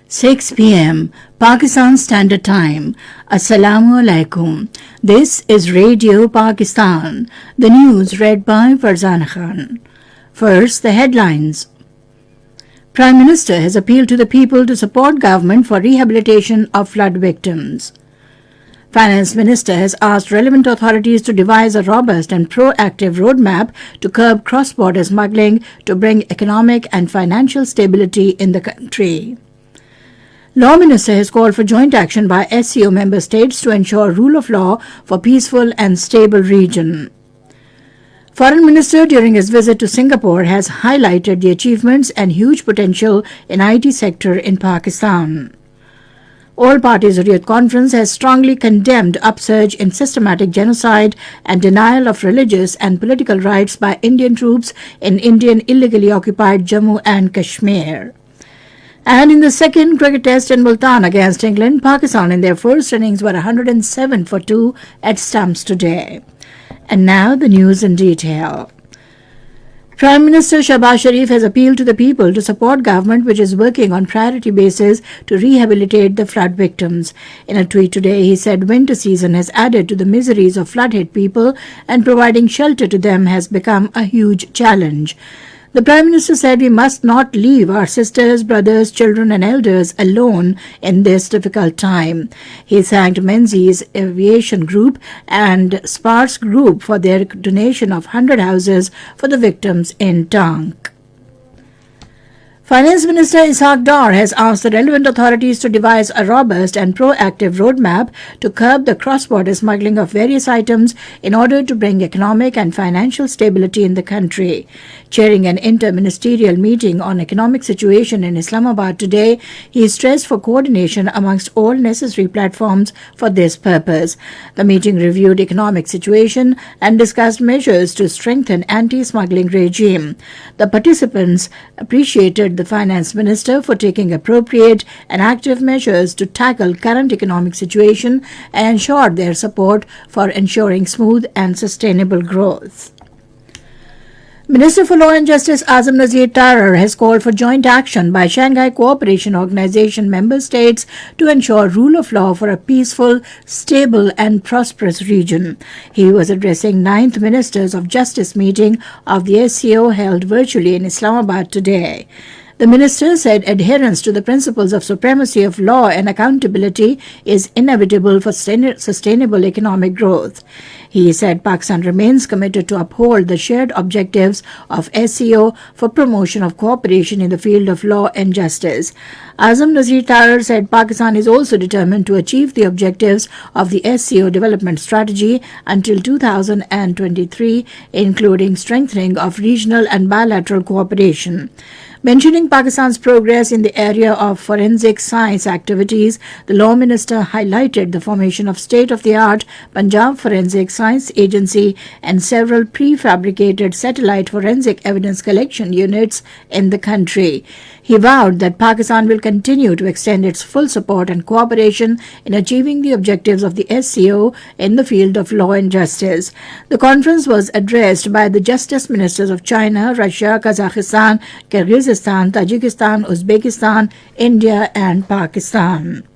6 p.m. Pakistan Standard Time. Assalamu alaikum. This is Radio Pakistan. The news read by Farzana Khan. First, the headlines. Prime Minister has appealed to the people to support government for rehabilitation of flood victims. Finance Minister has asked relevant authorities to devise a robust and proactive roadmap to curb cross-border smuggling to bring economic and financial stability in the country. Law Minister has called for joint action by SCO member states to ensure rule of law for peaceful and stable region. Foreign Minister during his visit to Singapore has highlighted the achievements and huge potential in IT sector in Pakistan. All Parties Hurriyat Conference has strongly condemned upsurge in systematic genocide and denial of religious and political rights by Indian troops in Indian illegally occupied Jammu and Kashmir. And in the second cricket test in Bulletin against England, Pakistan in their first innings were 107 for 2 at stumps today. And now the news in detail. Prime Minister Shahbaz Sharif has appealed to the people to support government which is working on priority basis to rehabilitate the flood victims. In a tweet today, he said winter season has added to the miseries of flood-hit people and providing shelter to them has become a huge challenge. The Prime Minister said we must not leave our sisters, brothers, children and elders alone in this difficult time. He thanked Menzies Aviation Group and Sparks Group for their donation of 100 houses for the victims in Tank. Finance Minister Ishaq Dar has asked the relevant authorities to devise a robust and proactive roadmap to curb the cross-border smuggling of various items in order to bring economic and financial stability in the country. Chairing an inter-ministerial meeting on economic situation in Islamabad today, he stressed for coordination amongst all necessary platforms for this purpose. The meeting reviewed economic situation and discussed measures to strengthen anti-smuggling regime. The participants appreciated the Finance Minister for taking appropriate and active measures to tackle current economic situation and ensured their support for ensuring smooth and sustainable growth. Minister for Law and Justice Azam Nazir Tarar has called for joint action by Shanghai Cooperation Organization member states to ensure rule of law for a peaceful, stable and prosperous region. He was addressing 9th Ministers of Justice meeting of the SCO held virtually in Islamabad today. The minister said adherence to the principles of supremacy of law and accountability is inevitable for sustainable economic growth. He said Pakistan remains committed to uphold the shared objectives of SCO for promotion of cooperation in the field of law and justice. Azam Nazir Tarar said Pakistan is also determined to achieve the objectives of the SCO development strategy until 2023, including strengthening of regional and bilateral cooperation. Mentioning Pakistan's progress in the area of forensic science activities, the Law Minister highlighted the formation of state-of-the-art Punjab Forensic Science Agency and several prefabricated satellite forensic evidence collection units in the country. He vowed that Pakistan will continue to extend its full support and cooperation in achieving the objectives of the SCO in the field of law and justice. The conference was addressed by the Justice Ministers of China, Russia, Kazakhstan, Kyrgyzstan, Tajikistan, Uzbekistan, India and Pakistan.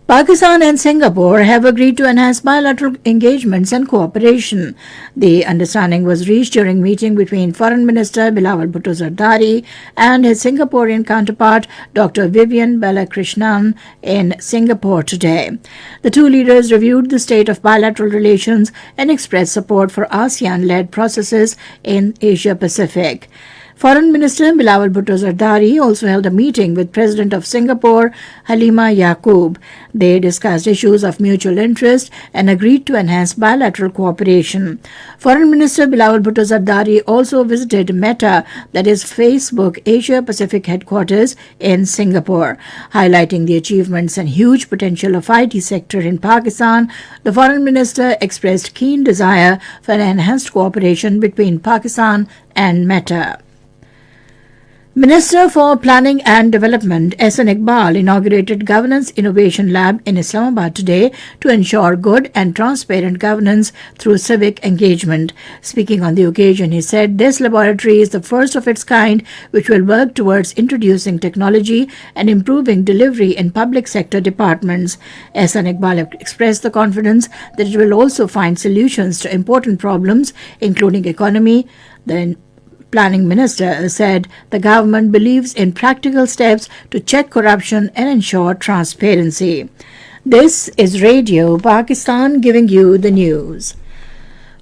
Pakistan and Singapore have agreed to enhance bilateral engagements and cooperation. The understanding was reached during meeting between Foreign Minister Bilawal Bhutto Zardari and his Singaporean counterpart Dr. Vivian Balakrishnan in Singapore today. The two leaders reviewed the state of bilateral relations and expressed support for ASEAN-led processes in Asia Pacific. Foreign Minister Bilawal Bhutto Zardari also held a meeting with President of Singapore, Halima Yaqub. They discussed issues of mutual interest and agreed to enhance bilateral cooperation. Foreign Minister Bilawal Bhutto Zardari also visited Meta, that is Facebook Asia Pacific headquarters in Singapore. Highlighting the achievements and huge potential of IT sector in Pakistan, the Foreign Minister expressed keen desire for an enhanced cooperation between Pakistan and Meta. Minister for Planning and Development S.N. Iqbal inaugurated Governance Innovation Lab in Islamabad today to ensure good and transparent governance through civic engagement. Speaking on the occasion, he said this laboratory is the first of its kind which will work towards introducing technology and improving delivery in public sector departments. S.N. Iqbal expressed the confidence that it will also find solutions to important problems including economy. The Planning Minister said the government believes in practical steps to check corruption and ensure transparency. This is Radio Pakistan giving you the news.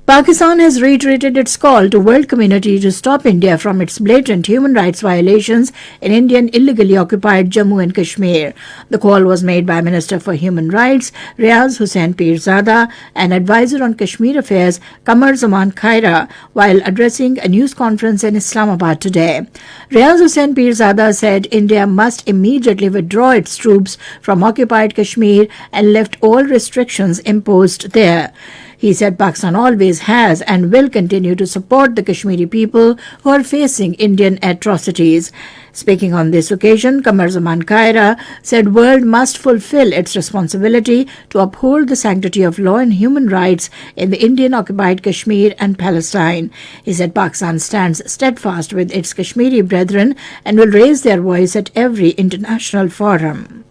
Pakistan has reiterated its call to world community to stop India from its blatant human rights violations in Indian illegally occupied Jammu and Kashmir. The call was made by Minister for Human Rights Riaz Hussain Pirzada and Advisor on Kashmir Affairs Qamar Zaman Khaira while addressing a news conference in Islamabad today. Riaz Hussain Pirzada said India must immediately withdraw its troops from occupied Kashmir and lift all restrictions imposed there. He said Pakistan always has and will continue to support the Kashmiri people who are facing Indian atrocities. Speaking on this occasion, Qamar Zaman Khaira said world must fulfill its responsibility to uphold the sanctity of law and human rights in the Indian-occupied Kashmir and Palestine. He said Pakistan stands steadfast with its Kashmiri brethren and will raise their voice at every international forum.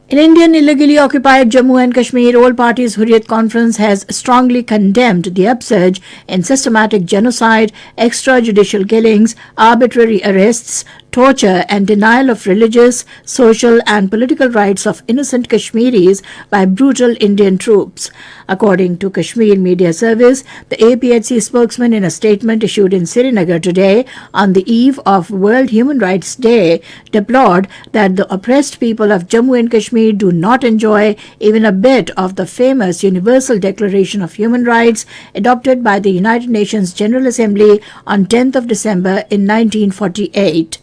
In Indian illegally occupied Jammu and Kashmir, All Parties Hurriyat Conference has strongly condemned the upsurge in systematic genocide, extrajudicial killings, arbitrary arrests, torture and denial of religious, social and political rights of innocent Kashmiris by brutal Indian troops. According to Kashmir Media Service, the APHC spokesman in a statement issued in Srinagar today on the eve of World Human Rights Day deplored that the oppressed people of Jammu and Kashmir do not enjoy even a bit of the famous Universal Declaration of Human Rights adopted by the United Nations General Assembly on 10th of December in 1948.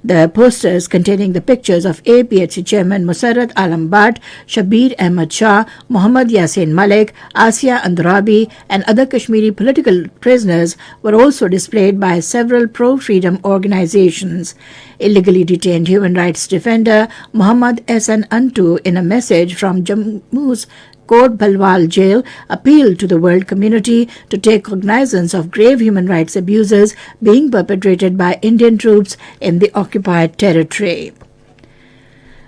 The posters containing the pictures of APHC Chairman Musarrat Alam Bhatt, Shabir Ahmad Shah, Muhammad Yasin Malik, Asiya Andrabi and other Kashmiri political prisoners were also displayed by several pro-freedom organizations. Illegally detained human rights defender Muhammad Ehsan Antu, in a message from Jammu's Kot Balwal jail, appealed to the world community to take cognizance of grave human rights abuses being perpetrated by Indian troops in the occupied territory.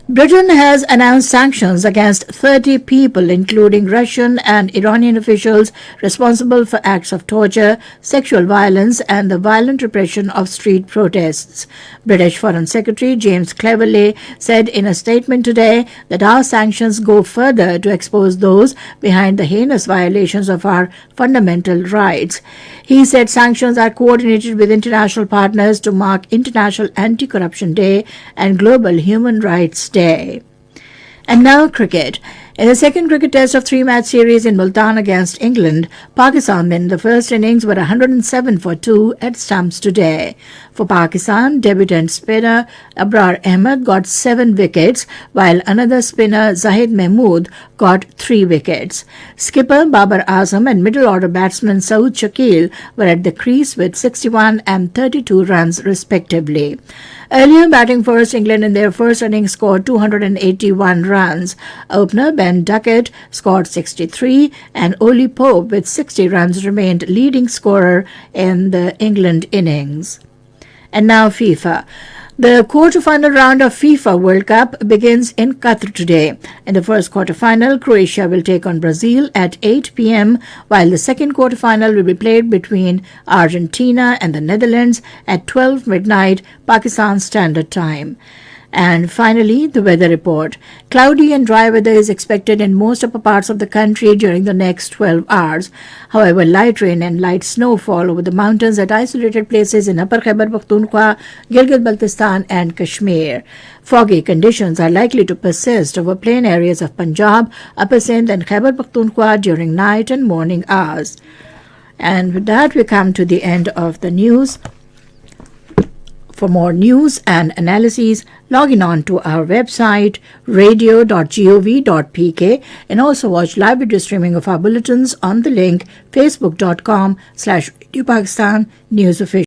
Britain has announced sanctions against 30 people, including Russian and Iranian officials responsible for acts of torture, sexual violence, and the violent repression of street protests. British Foreign Secretary James Cleverly said in a statement today that our sanctions go further to expose those behind the heinous violations of our fundamental rights. He said sanctions are coordinated with international partners to mark International Anti-Corruption Day and Global Human Rights Day. And now cricket. In the second cricket test of three-match series in Bulletin against England, Pakistan in the first innings were 107 for 2 at stumps today. For Pakistan, debutant spinner Abrar Ahmed got 7 wickets, while another spinner Zahid Mahmood got 3 wickets. Skipper Babar Azam and middle-order batsman Saud Shakil were at the crease with 61 and 32 runs respectively. Earlier batting first, England in their first innings scored 281 runs. Opener Ben Duckett scored 63 and Oli Pope with 60 runs remained leading scorer in the England innings. And now FIFA. The quarter-final round of FIFA World Cup begins in Qatar today. In the first quarter-final, Croatia will take on Brazil at 8 p.m., while the second quarter-final will be played between Argentina and the Netherlands at 12 midnight Pakistan Standard Time. And finally, the weather report. Cloudy and dry weather is expected in most upper parts of the country during the next 12 hours. However, light rain and light snowfall over the mountains at isolated places in Upper Khyber Pakhtunkhwa, Gilgit-Baltistan and Kashmir. Foggy conditions are likely to persist over plain areas of Punjab, Upper Sindh and Khyber Pakhtunkhwa during night and morning hours. And with that, we come to the end of the news. For more news and analyses, log in to our website radio.gov.pk and also watch live video streaming of our bulletins on the link facebook.com/Radio Pakistan News Official.